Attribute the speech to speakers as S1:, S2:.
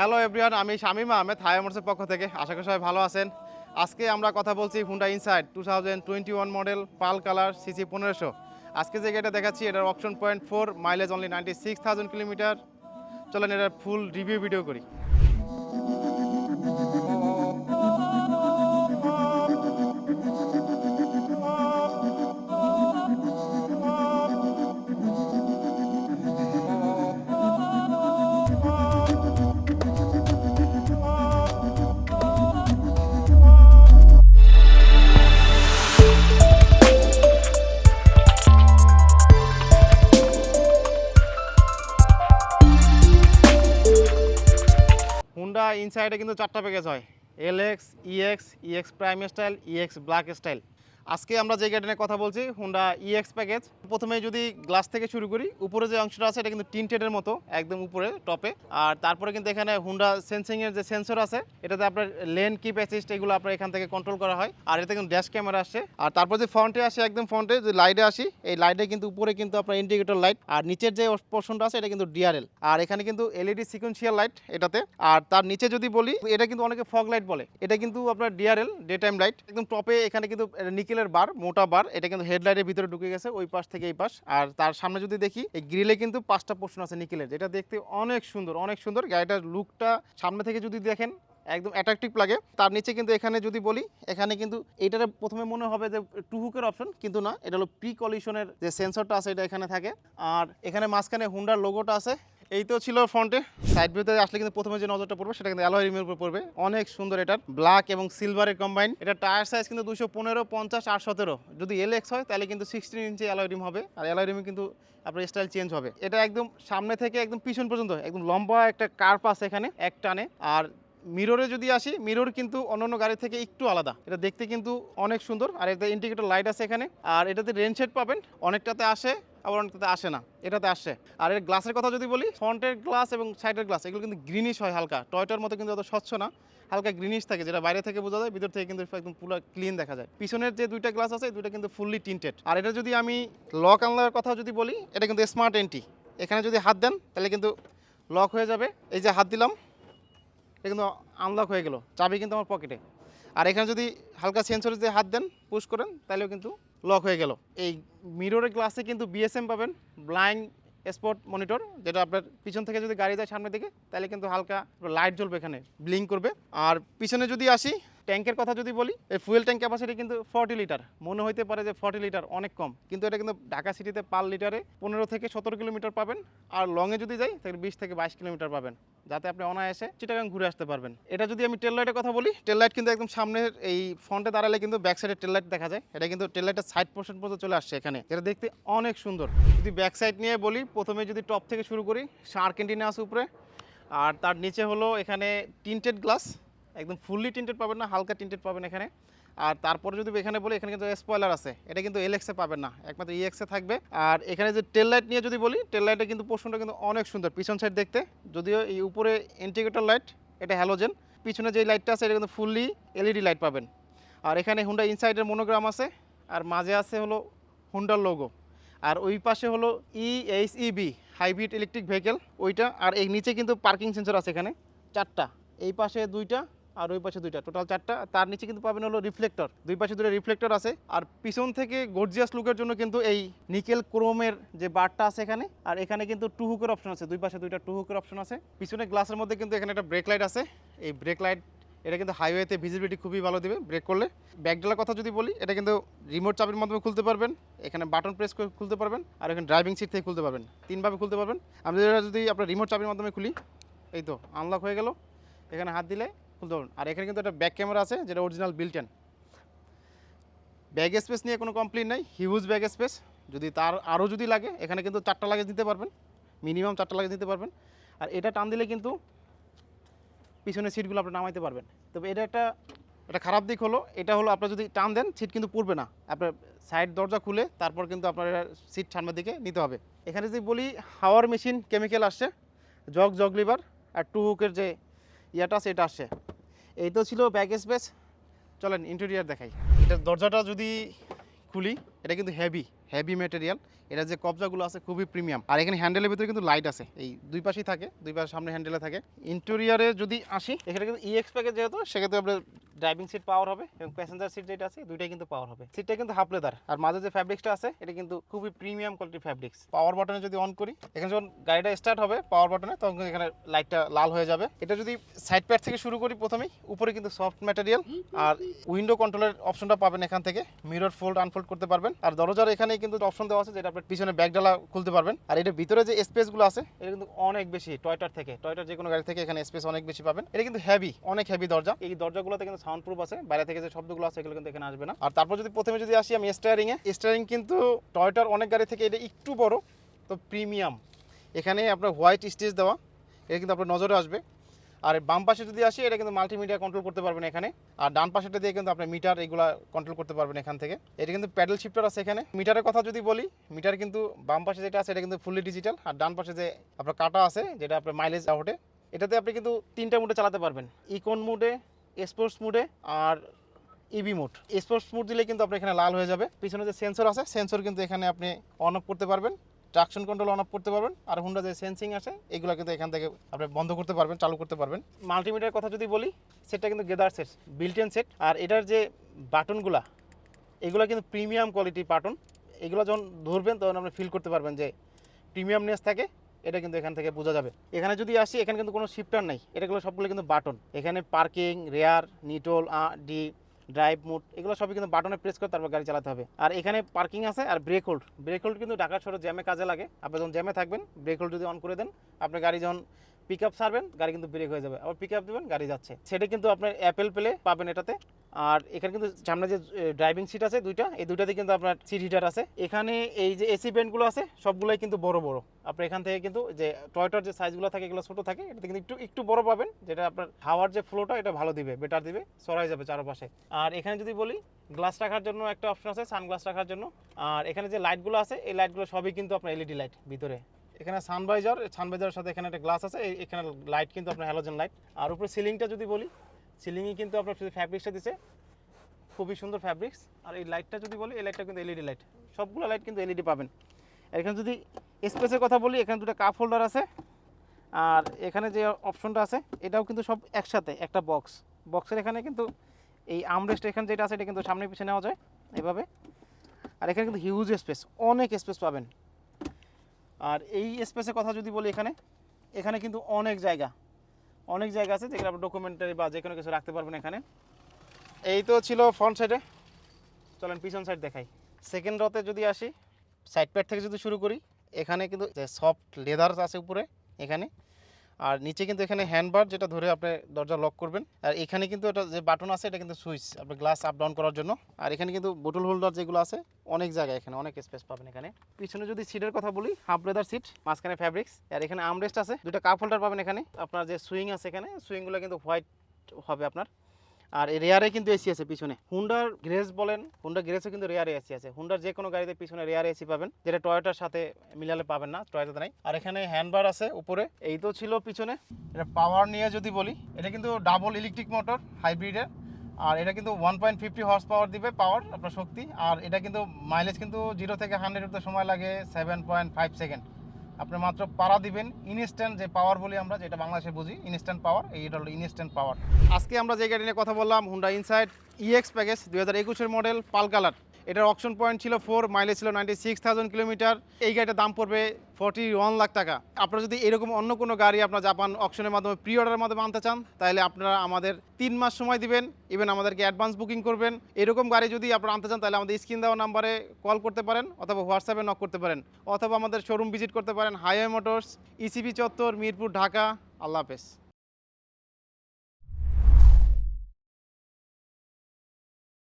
S1: Hello everyone, আমি Shamim Ahmed high মোটরসের পক্ষ থেকে। আশা করি সবাই ভালো আছেন। আজকে আমরা কথা বলছি Honda insight 2021 model pearl colour CC 1500। আজকে যে গাড়িটা দেখাচ্ছি এটার option point 4, mileage only 96,000 kilometre. চলেন এটার ফুল রিভিউ ভিডিও করি। হুন্ডা ইনসাইডে কিন্তু 4টা প্যাকেজ হয়: LX, EX, EX prime style, EX black style. আজকে আমরা যে গাড়ি নিয়ে কথা বলছি হুন্ডা ইএক্স প্যাকেজ। প্রথমে যদি গ্লাস থেকে শুরু করি, উপরে যে অংশটা আছে এটা কিন্তু টিনটেডের মতো একদম উপরে টপে। আর তারপরে কিন্তু এখানে হুন্ডা সেন্সিংয়ের যে সেন্সর আছে এটাতে আপনার লেন কিপ অ্যাসিস্ট এগুলো আপনার এখান থেকে কন্ট্রোল করা হয়। আর এতে কিন্তু ড্যাশ ক্যামেরা আসছে। আর তারপর যে ফ্রন্টে আসে, একদম ফ্রন্টে যে লাইটে আসি, এই লাইটে কিন্তু উপরে কিন্তু আপনার ইন্ডিকেটর লাইট, আর নিচের যে পোর্শনটা আছে এটা কিন্তু ডিআরএল। আর এখানে কিন্তু এলইডি সিকোয়েন্সিয়াল লাইট এটাতে। আর তার নিচে যদি বলি, এটা কিন্তু অনেকে ফগ লাইট বলে, এটা কিন্তু আপনার ডিআরএল ডে টাইম লাইট। একদম টপে এখানে কিন্তু নিকেলের বার, মোটা বার, এটা কিন্তু হেডলাইটের ভিতরে ঢুকে গেছে ওই পাশ থেকে এই পাশ। আর তার সামনে যদি দেখি, এই গ্রিলে কিন্তু 5টা পোর্শন আছে নিকেলের, যেটা দেখতে অনেক সুন্দর, অনেক সুন্দর। গাড়িটার লুকটা সামনে থেকে যদি দেখেন একদম অ্যাট্রাকটিভ লাগে। তার নিচে কিন্তু এখানে যদি বলি, এখানে কিন্তু এইটার প্রথমে মনে হবে যে টু হুকের অপশন, কিন্তু না, এটা হলো প্রি কলিশনের যে সেন্সরটা আছে এটা এখানে থাকে। আর এখানে মাঝখানে হুন্ডার লোগোটা আছে। এই তো ছিল ফ্রন্টে। সাইড ভিউতে আসলে কিন্তু প্রথমে যে নজরটা পড়বে সেটা কিন্তু অ্যালয় রিমের উপর পড়বে। অনেক সুন্দর, এটার ব্ল্যাক এবং সিলভারের কম্বাইন। এটা টায়ার সাইজ কিন্তু 215, 50 আর 17। যদি এলএক্স হয় তাহলে কিন্তু 16 ইঞ্চি অ্যালয় রিম হবে। আর অ্যালয় রিমে কিন্তু আপনার স্টাইল চেঞ্জ হবে। এটা একদম সামনে থেকে একদম পিছন পর্যন্ত একদম লম্বা একটা কার্ভ আছে এখানে এক টানে। আর মিররে যদি আসি, মিরর কিন্তু অন্যান্য গাড়ি থেকে একটু আলাদা, এটা দেখতে কিন্তু অনেক সুন্দর। আর এতে ইন্ডিকেটর লাইট আছে এখানে। আর এটাতে রেন শেড পাবেন, অনেকটাতে আসে আবার অনেকটাতে আসে না, এটাতে আসে। আর এর গ্লাসের কথা যদি বলি, ফ্রন্টের গ্লাস এবং সাইডের গ্লাস এগুলো কিন্তু গ্রিনিশ হয় হালকা, টয়টার মতো কিন্তু অত স্বচ্ছ না, হালকা গ্রিনিশ থাকে, যেটা বাইরে থেকে বোঝা যায়, ভিতর থেকে কিন্তু একদম পুরো ক্লিন দেখা যায়। পিছনের যে দুইটা গ্লাস আছে এই দুইটা কিন্তু ফুললি টিন্টেড। আর এটা যদি আমি লক আনলকের কথা যদি বলি, এটা কিন্তু স্মার্ট এন্ট্রি। এখানে যদি হাত দেন তাহলে কিন্তু লক হয়ে যাবে। এই যে হাত দিলাম, এটা কিন্তু আনলক হয়ে গেল, চাবি কিন্তু আমার পকেটে। আর এখানে যদি হালকা সেন্সরে দিয়ে হাত দেন, পুশ করেন, তাহলেও কিন্তু লক হয়ে গেল। এই মিররের গ্লাসে কিন্তু বিএসএম পাবেন, ব্লাইন্ড স্পট মনিটর, যেটা আপনার পিছন থেকে যদি গাড়ি যায় সামনের দিকে তাহলে কিন্তু হালকা লাইট জ্বলবে, এখানে ব্লিঙ্ক করবে। আর পিছনে যদি আসি, ট্যাঙ্কের কথা যদি বলি, এই ফুয়েল ট্যাঙ্ক ক্যাপাসিটি কিন্তু 40 লিটার। মনে হইতে পারে যে 40 লিটার অনেক কম, কিন্তু এটা কিন্তু ঢাকা সিটিতে পার লিটারে 15 থেকে 17 কিলোমিটার পাবেন। আর লংয়ে যদি যাই তাহলে 20 থেকে 22 কিলোমিটার পাবেন, যাতে আপনি অনায়াসে চিটাগাং ঘুরে আসতে পারবেন। এটা যদি আমি টেল লাইটের কথা বলি, টেল লাইট কিন্তু একদম সামনের এই ফ্রন্টে দাঁড়ালে কিন্তু ব্যাক সাইডের টেল লাইট দেখা যায়। এটা কিন্তু টেল লাইটের সাইড পোর্শন পর্যন্ত চলে আসছে এখানে, এটা দেখতে অনেক সুন্দর। যদি ব্যাক সাইড নিয়ে বলি, প্রথমে যদি টপ থেকে শুরু করি, শার্ক এন্টিনা আছে উপরে। আর তার নিচে হলো এখানে টিন্টেড গ্লাস, একদম ফুললি টিন্টেড পাবেন না, হালকা টিন্টেড পাবেন এখানে। আর তারপরে যদি এখানে বলি, এখানে কিন্তু স্পয়লার আছে, এটা কিন্তু এলএক্সে পাবেন না, একমাত্র ইএক্সে থাকবে। আর এখানে যে টেল লাইট নিয়ে যদি বলি, টেল লাইটে কিন্তু পোর্শনটা কিন্তু অনেক সুন্দর পিছন সাইড দেখতে। যদিও এই উপরে ইন্ডিকেটর লাইট, এটা হ্যালোজেন। পিছনে যে লাইটটা আছে এটা কিন্তু ফুললি এলইডি লাইট পাবেন। আর এখানে হুন্ডা ইনসাইডের মনোগ্রাম আছে, আর মাঝে আছে হলো হুন্ডার লোগো। আর ওই পাশে হলো ইএইচইবি, হাইব্রিড ইলেকট্রিক ভেহিকেল, ওইটা। আর এই নিচে কিন্তু পার্কিং সেন্সর আছে এখানে 4টা, এই পাশে 2টা আর ওই পাশে 2টা, টোটাল 4টা। তার নিচে কিন্তু পাবেন হলো রিফ্লেক্টর, দুই পাশে 2টা রিফ্লেক্টর আছে। আর পিছন থেকে গর্জিয়াস লুকের জন্য কিন্তু এই নিকেল ক্রোমের যে বারটা আছে এখানে। আর এখানে কিন্তু টু হুকের অপশন আছে, দুই পাশে 2টা টু হুকের অপশন আছে। পিছনে গ্লাসের মধ্যে কিন্তু এখানে একটা ব্রেক লাইট আছে। এই ব্রেক লাইট এটা কিন্তু হাইওয়েতে ভিজিবিলিটি খুবই ভালো দিবে ব্রেক করলে। ব্যাকডালার কথা যদি বলি, এটা কিন্তু রিমোট চাবির মাধ্যমে খুলতে পারবেন, এখানে বাটন প্রেস করে খুলতে পারবেন। আর এখানে ড্রাইভিং সিট থেকে খুলতে পারবেন, 3ভাবে খুলতে পারবেন। আমি যদি আপনার রিমোট চাবির মাধ্যমে খুলি, এই তো আনলক হয়ে গেল, এখানে হাত দিলে খুলতে পারবেন। আর এখানে কিন্তু একটা ব্যাক ক্যামেরা আছে, যেটা original built in. Bag space নিয়ে কোনো কমপ্লেন নাই, হিউজ ব্যাগ স্পেস। যদি তার আরও যদি লাগে, এখানে কিন্তু 4টা লাগেজ দিতে পারবেন, মিনিমাম 4টা লাগেজ দিতে পারবেন। আর এটা টান দিলে কিন্তু পিছনের সিটগুলো আপনি নামাইতে পারবেন। তবে এটা একটা খারাপ দিক হলো, এটা হলো আপনার যদি টান দেন সিট কিন্তু পড়বে না, আপনার সাইড দরজা খুলে তারপর কিন্তু আপনার সিট সামনের দিকে নিতে হবে। এখানে যদি বলি, হাওয়ার মেশিন কেমিক্যাল আসছে, জগ লিভার, আর টু হুকের যে ইয়াটা আছে এটা আসছে। এই তো ছিল ব্যাগ স্পেস। চলেন ইন্টেরিয়ার দেখাই। এটার দরজাটা যদি খুলি, এটা কিন্তু হেভি ম্যাটেরিয়াল। এটা যে কবজাগুলো আছে খুবই প্রিমিয়াম। আর এখানে হ্যান্ডেলের ভিতরে কিন্তু লাইট আছে, এই দুই পাশেই থাকে, দুই পাশে সামনে হ্যান্ডেলে থাকে। ইন্টেরিয়রে যদি আসি, এখানে কিন্তু ইএক্স প্যাকেজ যেহেতু, সেক্ষেত্রে আপনার ড্রাইভিং সিট পাওয়ার হবে এবং প্যাসেঞ্জার সিট যেটা আছে দুইটাই কিন্তু পাওয়ার হবে। সিটটা কিন্তু হাফ লেদার, আর মাঝে যে ফ্যাব্রিক্সটা আছে এটা কিন্তু খুবই প্রিমিয়াম কোয়ালিটির ফ্যাব্রিক্স। পাওয়ার বাটনে যদি অন করি, এখানে যখন গাড়িটা স্টার্ট হবে পাওয়ার বাটনে, তখন কিন্তু এখানে লাইটটা লাল হয়ে যাবে। এটা যদি সাইড প্যাড থেকে শুরু করি, প্রথমেই উপরে কিন্তু সফট ম্যাটেরিয়াল, আর উইন্ডো কন্ট্রোলের অপশনটা পাবেন এখান থেকে, মিরর ফোল্ড আনফোল্ড করতে পারবেন। আর দরজার এখানে কিন্তু অপশন দেওয়া আছে যেটা আপনার পিছনে ব্যাগডালা খুলতে পারবেন। আর এটা ভিতরে যে স্পেসগুলো আছে এটা কিন্তু অনেক বেশি টয়টার থেকে, টয়টার যে কোনো গাড়ি থেকে এখানে স্পেস অনেক বেশি পাবেন। এটা কিন্তু অনেক হেভি দরজা। এই দরজাগুলোতে কিন্তু সাউন্ড প্রুফ আছে, বাইরে থেকে যে শব্দগুলো আছে এগুলো কিন্তু এখানে আসবে না। আর তারপর যদি প্রথমে যদি আসি আমি স্টিয়ারিং কিন্তু টয়টার অনেক গাড়ি থেকে এটা একটু বড়, তো প্রিমিয়াম। এখানে আপনার হোয়াইট স্টিচ দেওয়া, এটা কিন্তু আপনার নজরে আসবে। আর বাম পাশে যদি আসি, এটা কিন্তু মাল্টিমিডিয়া কন্ট্রোল করতে পারবেন এখানে। আর ডান পাশেটা দিয়ে কিন্তু আপনি মিটার এগুলা কন্ট্রোল করতে পারবেন এখান থেকে। এটা কিন্তু প্যাডেল শিফটার আছে এখানে। মিটারের কথা যদি বলি, মিটার কিন্তু বাম পাশে যেটা আছে এটা কিন্তু ফুললি ডিজিটাল, আর ডান পাশে যে আপনার কাটা আছে যেটা আপনার মাইলেজ ওঠে, এটাতে আপনি কিন্তু 3টা মোডে চালাতে পারবেন, ইকন মোডে, স্পোর্টস মোডে আর ইভি মোড। স্পোর্টস মোড দিলে কিন্তু আপনার এখানে লাল হয়ে যাবে। পিছনে যে সেন্সর আছে, সেন্সর কিন্তু এখানে আপনি অন অফ করতে পারবেন, ট্রাকশন কন্ট্রোল অন অফ করতে পারবেন। আর হুন্ডা যে সেন্সিং আছে এগুলো কিন্তু এখান থেকে আপনি বন্ধ করতে পারবেন, চালু করতে পারবেন। মাল্টিমিডিয়ার কথা যদি বলি, সেটটা কিন্তু গেদার সেট, বিল্ট ইন সেট। আর এটার যে বাটনগুলা, এগুলো কিন্তু প্রিমিয়াম কোয়ালিটির বাটন। এগুলো যখন ধরবেন তখন আপনি ফিল করতে পারবেন যে প্রিমিয়ামনেস থাকে, এটা কিন্তু এখান থেকে বোঝা যাবে। এখানে যদি আসি, এখানে কিন্তু কোনো শিফটার নেই, এটাগুলো সবগুলো কিন্তু বাটন। এখানে parking, rare, neutral, D, drive mode, এগুলো সবই কিন্তু বাটনে প্রেস করে তারপর গাড়ি চালাতে হবে। আর এখানে পার্কিং আছে আর ব্রেক হোল্ড কিন্তু ঢাকা শহরে জ্যামে কাজে লাগে। আপনি যখন জ্যামে থাকবেন, ব্রেক হোল্ড যদি অন করে দেন, আপনার গাড়ি যখন পিক আপ ছাড়বেন গাড়ি কিন্তু ব্রেক হয়ে যাবে, আবার পিক আপ দেবেন গাড়ি যাচ্ছে। সেটা কিন্তু আপনার অ্যাপেল প্লে পাবেন এটাতে। আর এখানে কিন্তু সামনে যে ড্রাইভিং সিট আছে দুইটা, এই দুইটাতে কিন্তু আপনার সিট হিটার আছে। এখানে এই যে এসি ভেন্টগুলো আছে সবগুলোই কিন্তু বড় বড়। আপনার এখান থেকে কিন্তু যে টয়টার যে সাইজগুলো থাকে এগুলো ছোটো থাকে, এটাতে কিন্তু একটু বড় পাবেন, যেটা আপনার হাওয়ার যে ফ্লোটা এটা ভালো দিবে, বেটার দিবে, সরাই যাবে চারপাশে। আর এখানে যদি বলি, গ্লাস রাখার জন্য একটা অপশন আছে, সানগ্লাস রাখার জন্য। আর এখানে যে লাইটগুলো আছে এই লাইটগুলো সবই কিন্তু আপনার এলইডি লাইট ভিতরে। এখানে সানভাইজারের সাথে এখানে একটা গ্লাস আছে, এখানে লাইট কিন্তু আপনার হ্যালোজেন লাইট। আর উপরে সিলিংটা যদি বলি, সিলিংয়ে কিন্তু আপনার শুধু ফ্যাব্রিক্সটা দিচ্ছে, খুবই সুন্দর ফ্যাব্রিক্স। আর এই লাইটটা যদি বলি, এই লাইটটা কিন্তু এলইডি লাইট, সবগুলো লাইট কিন্তু এলইডি পাবেন। এখানে যদি স্পেসের কথা বলি, এখানে দুটো কাপ হোল্ডার আছে। আর এখানে যে অপশনটা আছে এটাও কিন্তু সব একসাথে একটা বক্সের এখানে কিন্তু এই আর্মরেস্ট এখানে যেটা আছে এটা কিন্তু সামনে পিছিয়ে নেওয়া যায় এভাবে। আর এখানে কিন্তু হিউজ স্পেস, অনেক স্পেস পাবেন। আর এই স্পেসের কথা যদি বলি, এখানে কিন্তু অনেক জায়গা আছে যেখানে আপনি ডকুমেন্টারি বা যে কোনো কিছু রাখতে পারবেন এখানে। এই তো ছিল ফ্রন্ট সাইডে, চলেন পিছন সাইড দেখাই। সেকেন্ড রতে যদি আসি, সাইড প্যাড থেকে যদি শুরু করি, এখানে কিন্তু সফট লেদার আছে উপরে এখানে। আর নিচে কিন্তু এখানে হ্যান্ডবার, যেটা ধরে আপনি দরজা লক করবেন। আর এখানে কিন্তু এটা যে বাটন আছে এটা কিন্তু সুইচ, আপনার গ্লাস আপ ডাউন করার জন্য। আর এখানে কিন্তু বোতল হোল্ডার যেগুলো আছে, অনেক জায়গায় এখানে অনেক স্পেস পাবেন এখানে। পিছনে যদি সিটের কথা বলি, হাফ লেদার সিট, মাঝখানে ফ্যাব্রিক্স। আর এখানে আর্মরেস্ট আছে, দুটো কাপ হোল্ডার পাবেন এখানে। আপনার যে সুইং আছে এখানে, সুইংগুলো কিন্তু হোয়াইট হবে আপনার। আর রেয়ারে কিন্তু এসি আছে পিছনে। হুন্ডার গ্রেস বলেন, হুন্ডা গ্রেসও কিন্তু রেয়ারে এসি আছে। হুন্ডার যে কোনো গাড়িতে পিছনে রেয়ারে এসি পাবেন, যেটা টয়োটার সাথে মিলালে পাবেন না, টয়োটাতে নাই। আর এখানে হ্যান্ডবার আছে উপরে। এই তো ছিল পিছনে। এটা পাওয়ার নিয়ে যদি বলি, এটা কিন্তু ডাবল ইলেকট্রিক মোটর হাইব্রিডের। আর এটা কিন্তু 1.50 হর্স পাওয়ার দিবে, পাওয়ার আপনার শক্তি। আর এটা কিন্তু মাইলেজ কিন্তু 0 থেকে 100 উঠতে সময় লাগে 7.5 সেকেন্ড। আপনি মাত্র পাড়া দিবেন, ইনস্ট্যান্ট যে পাওয়ার বলি আমরা, যেটা বাংলাদেশে বুঝি ইনস্ট্যান্ট পাওয়ার, এইটা হলো ইনস্ট্যান্ট পাওয়ার। আজকে আমরা যে গাড়ি নিয়ে কথা বললাম, হুন্ডা ইনসাইট ইএক্স প্যাকেজ 2021-এর মডেল, পাল কালার। এটার অকশন পয়েন্ট ছিল 4, মাইলেজ ছিল 96,000 কিলোমিটার। এই গাড়িটার দাম পড়বে 41 লাখ টাকা। আপনারা যদি এরকম অন্য কোনো গাড়ি আপনার জাপান অকশনের মাধ্যমে প্রি অর্ডারের মাধ্যমে আনতে চান, তাহলে আপনারা আমাদের 3 মাস সময় দিবেন, ইভেন আমাদেরকে অ্যাডভান্স বুকিং করবেন। এরকম গাড়ি যদি আপনারা আনতে চান, তাহলে আমাদের স্ক্রিন দেওয়া নাম্বারে কল করতে পারেন, অথবা হোয়াটসঅ্যাপে নক করতে পারেন, অথবা আমাদের শোরুম ভিজিট করতে পারেন, হাইওয়ে মোটরস, ইসিবি চত্বর, মিরপুর, ঢাকা। আল্লাহ হাফেজ।